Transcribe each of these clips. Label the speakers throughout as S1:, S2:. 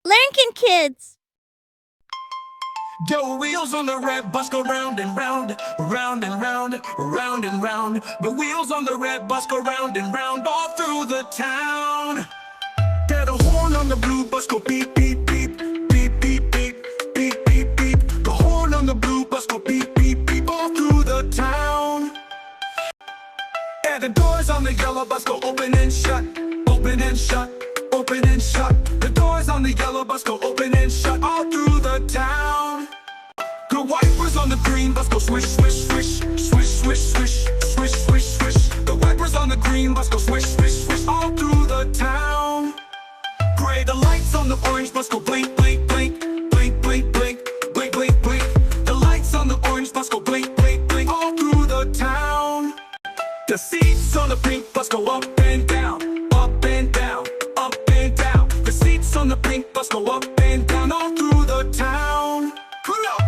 S1: Learnkin Kids.
S2: The wheels on the red bus go round and round, round and round, round and round. The wheels on the red bus go round and round all through the town. Get a horn on the blue bus go beep, beep, beep, beep, beep, beep, beep, beep, beep. The horn on the blue bus go beep, beep, beep all through the town. And the doors on the yellow bus go open and shut, open and shut, open and shut. The doors on the yellow bus go open and shut all through the town. The wipers on the green bus go swish, swish, swish, swish, swish, swish, swish, swish, swish. The wipers on the green bus go swish, swish, swish all through the town. Gray, the lights on the orange bus go blink, blink, blink, blink, blink, blink, blink, blink, blink. The lights on the orange bus go blink, blink, blink all through the town. The seats on the pink bus go up and down, up and down, up and down. The seats on the pink bus go up and down all through the town.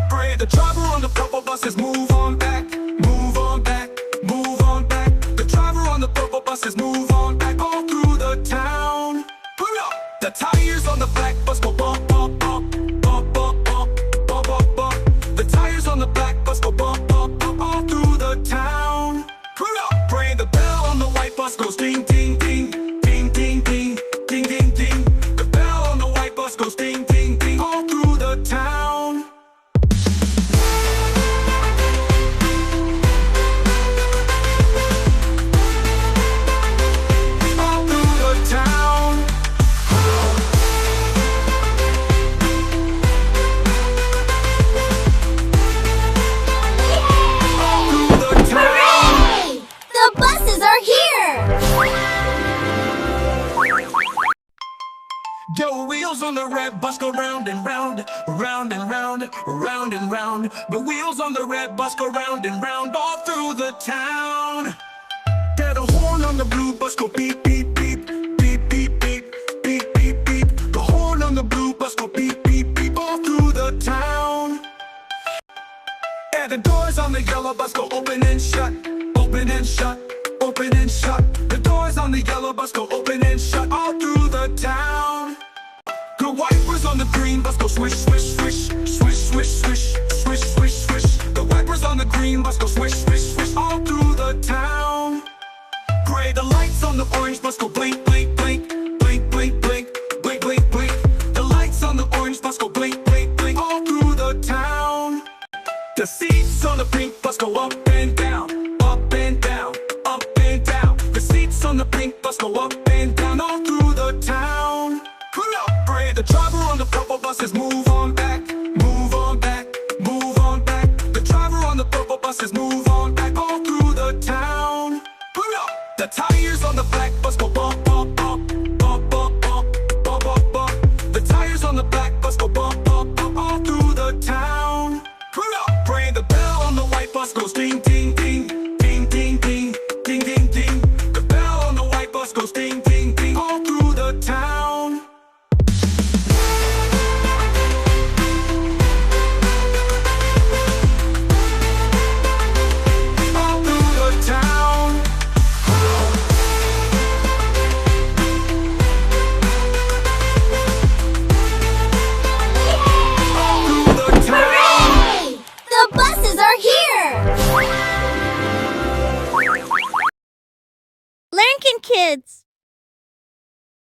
S2: Gray, the driver on the purple bus says move on back, move on back, move on back. The driver on the purple bus says move on back all through the town. The tires on the black bus go bump, bump, bump, bump, bump, bump, bump, bump, bump. The tires on the black bus go bump, bump, bump all through the town. Gray, the bell on the white bus goes ding, ding, ding, ding, ding, ding, ding, ding, ding. The bell on the white bus goes ding, ding, ding all through the town. The wheels on the red bus go round and round, round and round, round and round. The wheels on the red bus go round and round all through the town. Get a horn on the blue bus go beep, beep, beep, beep, beep, beep, beep, beep, beep. The horn on the blue bus go beep, beep, beep all through the town. And the doors on the yellow bus go open and shut, open and shut, open and shut. The doors on the yellow bus go open and shut all through the town. The wipers on the green bus go swish, swish, swish, swish, swish, swish, swish, swish, swish. The wipers on the green bus go swish, swish, swish all through the town. Gray, the lights on the orange bus go blink, blink, blink, blink, blink, blink, blink, blink, blink. The lights on the orange bus go blink, blink, blink all through the town. The seats on the pink bus go up and down, up and down, up and down. The seats on the pink bus go up and down all through the town. Gray, the driver on the purple bus says move on back, move on back, move on back. The driver on the purple bus says move